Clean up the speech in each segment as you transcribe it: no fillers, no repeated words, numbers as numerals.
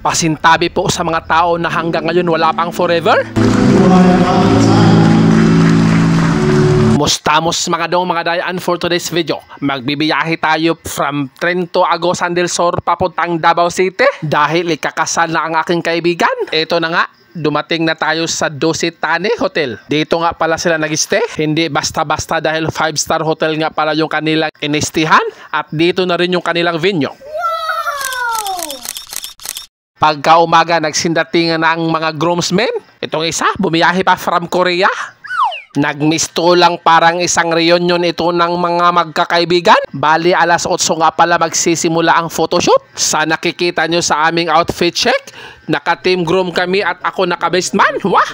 Pasintabi po sa mga tao na hanggang ngayon wala pang forever. Mustamos mga dong mga dayan for today's video. Magbibiyahe tayo from Trento, Agosan del Sur papuntang Davao City dahil ikakasal na ang aking kaibigan. Ito na nga, dumating na tayo sa Dositane Hotel. Dito nga pala sila nag-stay. Hindi basta-basta dahil 5-star hotel nga pala yung kanilang inistihan at dito na rin yung kanilang venue. Pagka umaga, nagsindatingan na ang mga groomsmen. Itong isa, bumiyahe pa from Korea. Nagmisto lang parang isang reunion ito ng mga magkakaibigan. Bali, alas 8 nga pala magsisimula ang photoshoot. Sa nakikita nyo sa aming outfit check, naka-team groom kami at ako naka-best man. Wah!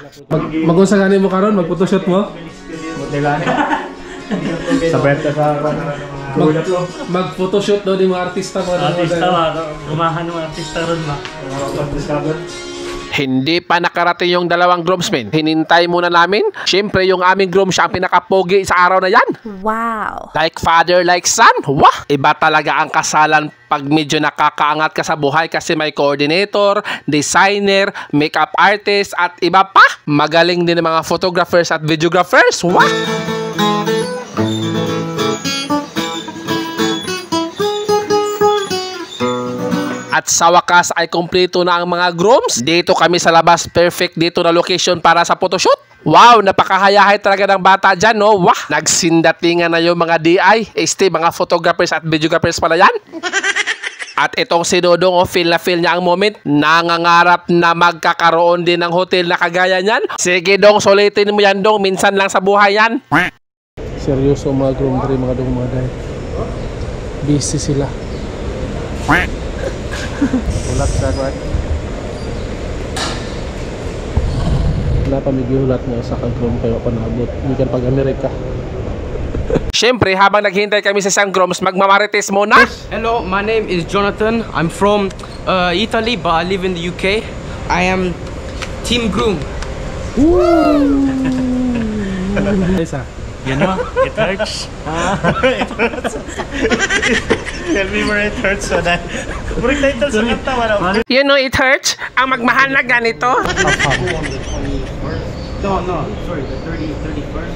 Mag-unsa gani mo karon, mag-photoshoot mo? Sabay ka sa mag-photoshoot daw di mga artista mo. artista ba? Gumahan ng artista ron ba? Hindi pa nakarating yung dalawang groomsmen. Hinintay muna namin. Siyempre, yung aming groom siya ang pinakapogi sa araw na yan. Wow! Like father, like son. Wah! Iba talaga ang kasalan pag medyo nakakaangat ka sa buhay kasi may coordinator, designer, makeup artist, at iba pa. Magaling din ang mga photographers at videographers. Wah! At sa wakas ay kumpleto na ang mga grooms. Dito kami sa labas. Perfect dito na location para sa photoshoot. Wow, napakahayahay talaga ng bata dyan, no? Wah, nagsindatingan na yung mga DI. Mga photographers at videographers pala yan. At itong si Dodong, feel na feel niya ang moment. Nangangarap na magkakaroon din ng hotel na kagaya niyan. Sige dong, sulitin mo yan dong. Minsan lang sa buhay yan. Seryoso mga groom dre, mga dong mga day. Busy sila. Ulat sa kwat. Wala pa may gihulat nga sa kang-groom kayo panabot. Hindi ka pag-Amerika. Siyempre, habang naghihintay kami sa isang grooms, magmamarites muna. Hello, my name is Jonathan. I'm from Italy, but I live in the UK. I am team groom. Isa. You know, it hurts. It hurts. Tell me where it hurts so that... Murik title sa kanta, wala. You know it hurts? Ang magmahal na ganito. No, sorry, the 31st.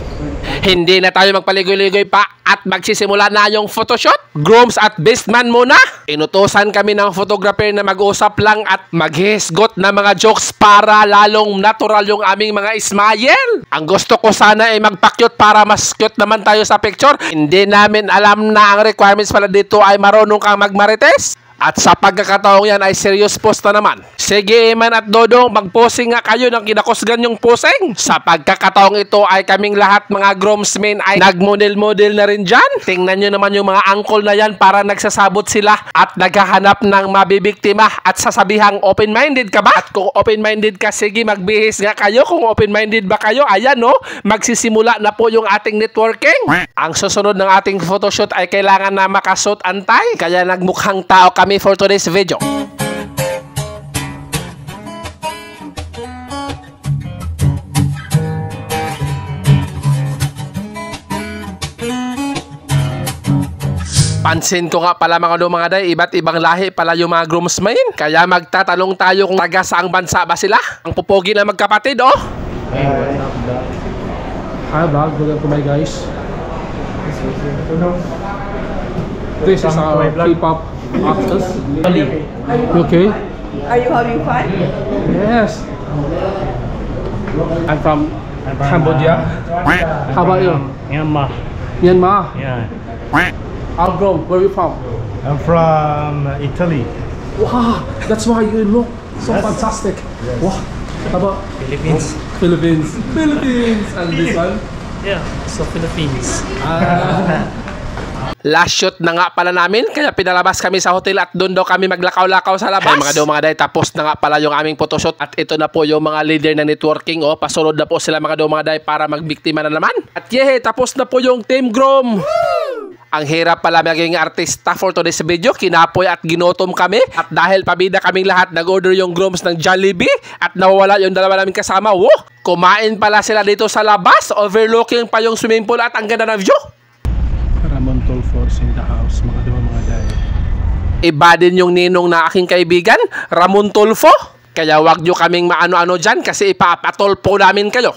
Hindi na tayo magpaligoy-ligoy pa at magsisimula na yung photoshoot. Grooms at best man muna. Inutusan kami ng photographer na mag-usap lang at maghisgot na mga jokes para lalong natural yung aming mga smile. Ang gusto ko sana ay magpa-cute para mas cute naman tayo sa picture. Hindi namin alam na ang requirements pala dito ay marunong kang magmarites. At sa pagkakataong yan ay serious post na naman. Sige Eman at Dodong, mag-posing nga kayo ng kinakusgan yung posing. Sa pagkakataong ito ay kaming lahat mga groomsmen ay nag-model-model na rin dyan. Tingnan nyo naman yung mga uncle na yan para nagsasabot sila at naghahanap ng mabibiktima at sasabihang open-minded ka ba? At kung open-minded ka, sige magbihis nga kayo. Kung open-minded ba kayo, ayan no, magsisimula na po yung ating networking. Ang susunod ng ating photoshoot ay kailangan na makasuot antay. Kaya nagmukhang tao kami for today's video. Pansin ko nga pala mga day, iba't ibang lahi pala yung mga groomsmen. Kaya magtatanong tayo kung taga saang bansa ba sila. Ang pupogi na magkapatid, oh. Hi vlog, welcome to my guys. This is our K-pop actors. You okay? Are you having fun? Yes. I'm from Cambodia. How about you? Myanmar. Myanmar. Yeah. Outgrown, where are you from? I'm from Italy. Wow, that's why you look so fantastic. Wow. How about Philippines. Philippines? Philippines. And this one? Yeah, so Philippines. Last shoot na nga pala namin, kaya pinalabas kami sa hotel at doon daw kami maglakaw-lakaw sa labas. Ay, mga day, tapos na nga pala yung aming photoshoot at ito na po yung mga leader na networking. Oh, pasunod na po sila mga day para magbiktima na naman. At tapos na po yung team groom. Ang hirap pala maging artista for today's video. Kinapoy at ginotom kami. At dahil pabida kaming lahat, nag-order yung grooms ng Jollibee at nawawala yung dalawa namin kasama. Wow! Kumain pala sila dito sa labas. Overlooking pa yung swimming pool at ang ganda ng view. Ramon Tolfors in the house, mga day. Iba din yung ninong na aking kaibigan, Ramon Tulfo. Kaya wag nyo kaming maano-ano dyan kasi ipapatolpo namin kayo.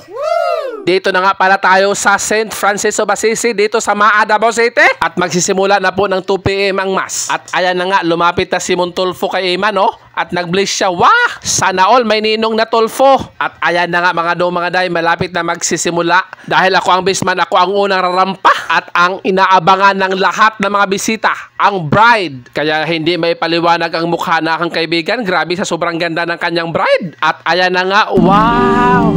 Dito na nga pala tayo sa St. Francis of Assisi dito sa Maa, Davao City. At magsisimula na po ng 2 PM ang mass. At ayan na nga, lumapit na si Montulfo kay Ima, no? At nag-bless siya. Wah! Sana all may ninong na Tulfo. At ayan na nga mga day, malapit na magsisimula. Dahil ako ang bestman, ako ang unang rarampa. At ang inaabangan ng lahat ng mga bisita, ang bride. Kaya hindi may paliwanag ang mukha na aking kaibigan. Grabe sa sobrang ganda ng kanyang bride. At ayan na nga, wow!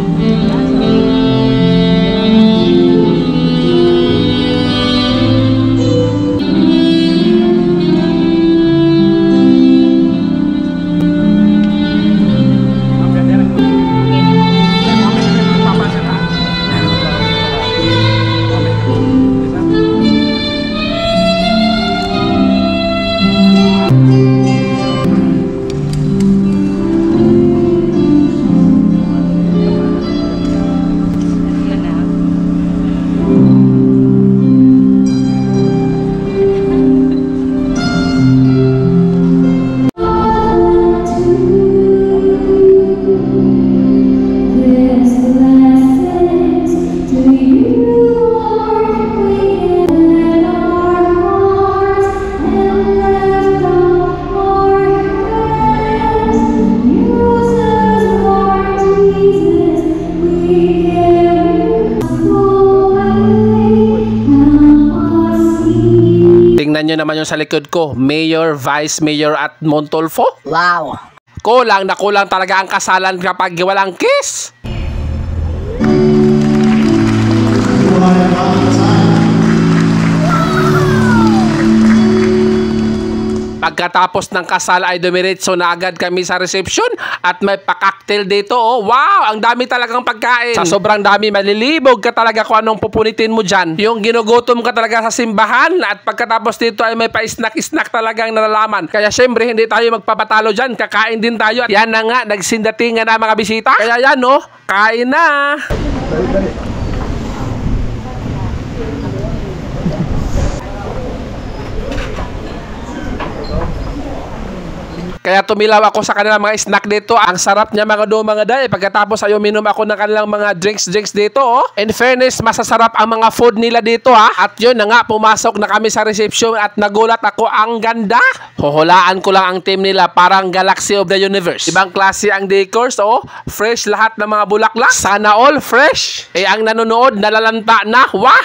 Tingnan nyo naman yung sa likod ko, Mayor, Vice Mayor at Montulfo. Wow. Kulang na kulang talaga ang kasalan kapag walang kiss. Pagkatapos ng kasal ay dumiretso na agad kami sa reception at may pa-cocktail dito. Oh, wow! Ang dami talagang pagkain. Sa sobrang dami, malilibog ka talaga kung anong pupunitin mo dyan. Yung ginugutom ka talaga sa simbahan at pagkatapos dito ay may pa-snack-snack talagang nalalaman. Kaya syempre, hindi tayo magpapatalo dyan. Kakain din tayo. At yan na nga, nagsindatingan na mga bisita. Kaya yan, no? Kain na! Kaya tumilaw ako sa kanilang mga snack dito. Ang sarap niya mga day. Pagkatapos ay uminom ako ng kanilang mga drinks dito. Oh. In fairness, masasarap ang mga food nila dito ha. At yun na nga, pumasok na kami sa reception at nagulat ako, ang ganda. Huhulaan ko lang ang team nila, parang Galaxy of the Universe. Ibang klase ang decors, oh. Fresh lahat ng mga bulaklak. Sana all fresh. Eh ang nanonood, nalalanta na. Wah!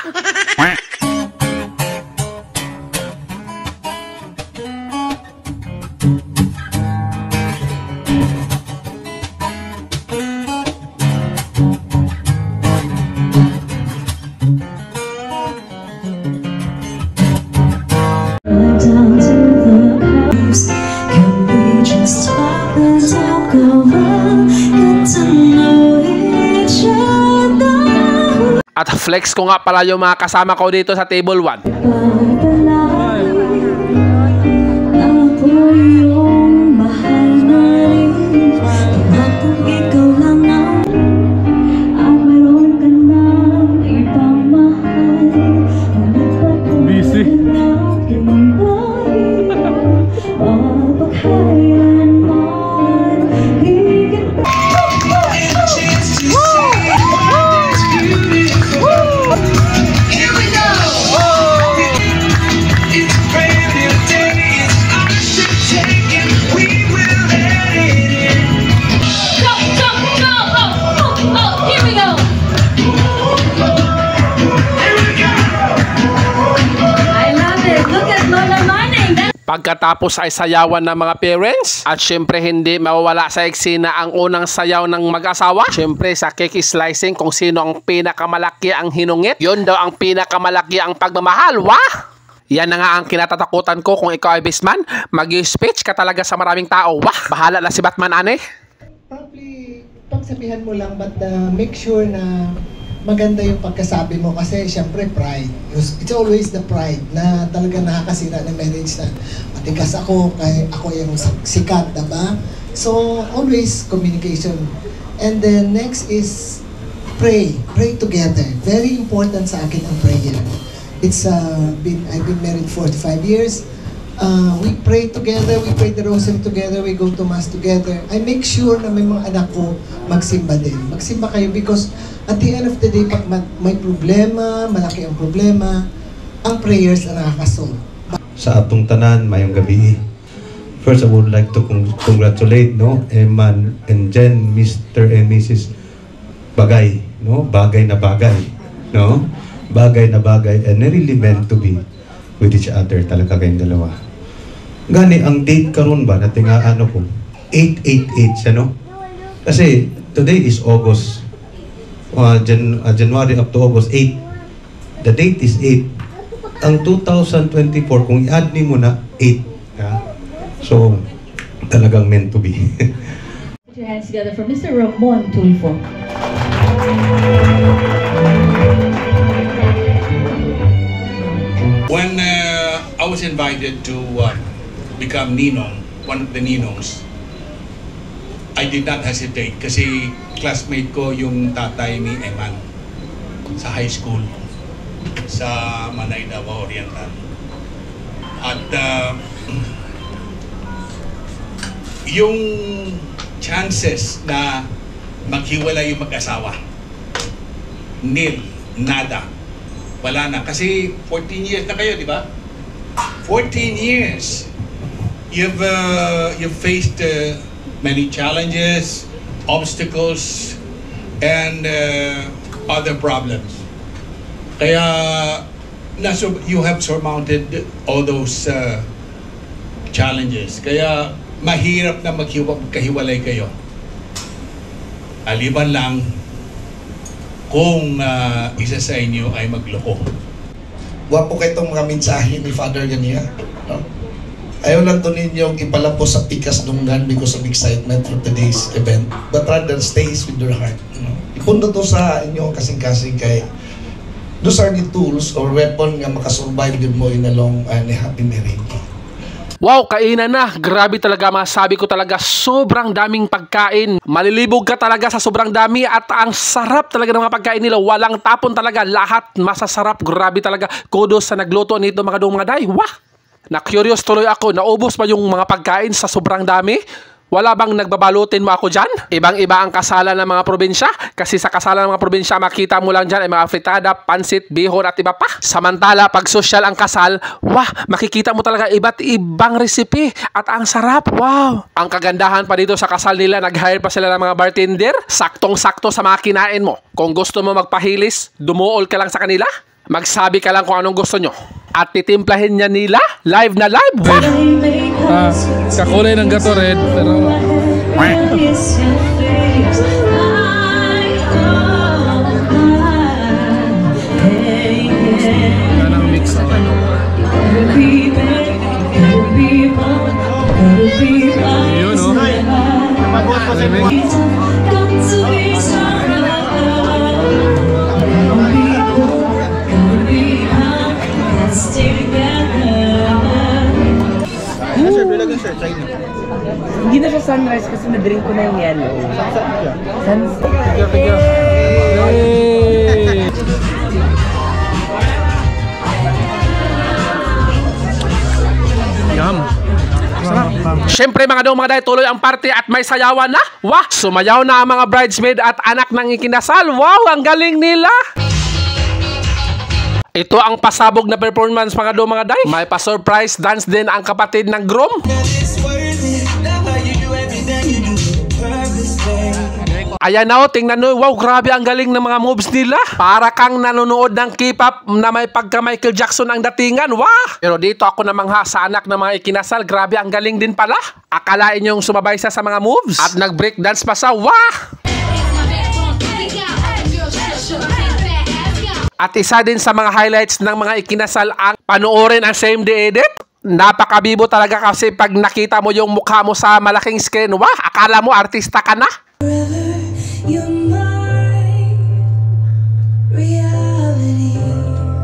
At flex ko nga pala yung mga kasama ko dito sa table 1. Busy. Pagkatapos ay sayawan ng mga parents. At syempre hindi mawawala sa eksena ang unang sayaw ng mag-asawa. Syempre sa cake slicing, kung sino ang pinakamalaki ang hinungit, yun daw ang pinakamalaki ang pagmamahal. Wah! Yan na nga ang kinatatakutan ko kung ikaw ay bestman. Mag-speech ka talaga sa maraming tao. Wah! Bahala na si Batman, ane. Probably, pagsabihan mo lang, but make sure na maganda yung pagkasabi mo kasi syempre pride. It's always the pride na talaga nakakasira ng marriage na matigas ako, kaya ako yung sikat, diba? So, always communication. And then next is pray. Pray together. Very important sa akin ang prayer. I've been married 45 years. We pray together, we pray the rosary together, we go to mass together. I make sure na may mga anak ko magsimba din. Magsimba kayo because at the end of the day, pag may problema, malaki ang problema, ang prayers ang nakakasolve. Sa atong tanan, mayong gabi. First, I would like to congratulate, no, Eman and Jen, Mr. and Mrs. Bagay, no, bagay na bagay, no, bagay na bagay, and really meant to be with each other talaga kayong dalawa. Gani, ang date karon ba, natin nga ano ko, 888 siya, no? Kasi, today is August, January up to August 8. The date is 8. Ang 2024, kung i-add ni mo na 8. Yeah? So, talagang meant to be. Put your hands together for Mr. Ramon Tulfo. When I was invited to become Ninong, one of the Ninongs, I did not hesitate kasi classmate ko yung tatay ni Eman sa high school sa Manay, Davao Oriental. At yung chances na maghiwalay yung mag-asawa, nil, nada, wala na. Kasi 14 years na kayo, di ba? 14 years. You've faced many challenges, obstacles, and other problems. Kaya you have surmounted all those challenges. Kaya mahirap na magkahiwalay kayo. Aliban lang kung isa sa inyo ay magloko. Wapo kayo itong mga mensahe ni Father Gania. No? Ayaw lang to ninyong ipalampos sa pikas dunggan because of excitement for today's event, but rather stays with your heart. No? Ipundo to sa inyo kasing-kasing kay those are the tools or weapon nga makasurvive din mo in a long and happy marriage. Wow, kainan na. Grabe talaga, masabi ko talaga, sobrang daming pagkain. Malilibog ka talaga sa sobrang dami at ang sarap talaga ng mga pagkain nila. Walang tapon talaga, lahat masasarap. Grabe talaga. Kudos sa nagluto nito mga day. Wah! Na-curious tuloy ako, naubos pa yung mga pagkain sa sobrang dami? Wala bang nagbabalutin mo ako dyan? Ibang-iba ang kasalan ng mga probinsya. Kasi sa kasalan ng mga probinsya, makita mo lang dyan ay mga fritada, pansit, bihon at iba pa. Samantala, pag social ang kasal, wah, makikita mo talaga iba't ibang recipe. At ang sarap, wow. Ang kagandahan pa dito sa kasal nila, nag-hire pa sila ng mga bartender. Saktong-sakto sa mga kinain mo. Kung gusto mo magpahilis, dumuol ka lang sa kanila. Magsabi ka lang kung anong gusto nyo. At titimplahin niya nila, live na live. Wow. Kakulay ng gato red, pero anong mix yun, no? Hindi na siya sunrise kasi na-drink ko na yung yellow. Sunset. Tigil. Hey! Yum. Sarap. Siyempre mga day, tuloy ang party at may sayawan na. Wah, sumayaw na ang mga bridesmaid at anak ng ikinasal. Wow, ang galing nila. Ito ang pasabog na performance mga day. May pa-surprise dance din ang kapatid ng groom. Ayan na o, tingnan nyo. Wow, grabe ang galing ng mga moves nila. Para kang nanonood ng K-pop na may pagka Michael Jackson ang datingan. Wah! Pero dito ako namangha sa anak ng mga ikinasal. Grabe ang galing din pala. Akalain yung sumabay sa mga moves. At nag-break dance pa sa wah! At isa din sa mga highlights ng mga ikinasal ang panoorin ang same day edit. Napakabibo talaga kasi pag nakita mo yung mukha mo sa malaking screen, wah, akala mo artista ka na.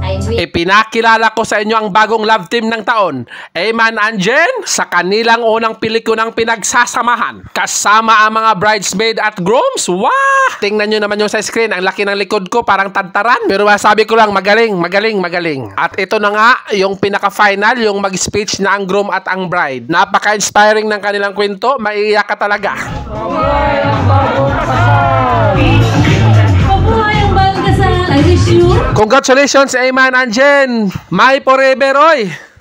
I Ipinakilala ko sa inyo ang bagong love team ng taon, Eman and Jen, sa kanilang unang pelikulang pinagsasamahan. Kasama ang mga bridesmaid at grooms. Wah! Tingnan nyo naman yung sa screen, ang laki ng likod ko, parang tantaran. Pero sabi ko lang, magaling, magaling, magaling. At ito na nga, yung pinaka-final, yung mag-speech na ang groom at ang bride. Napaka-inspiring ng kanilang kwento, maiiyak ka talaga. Congratulations, Eman and Jen! My forever, oy!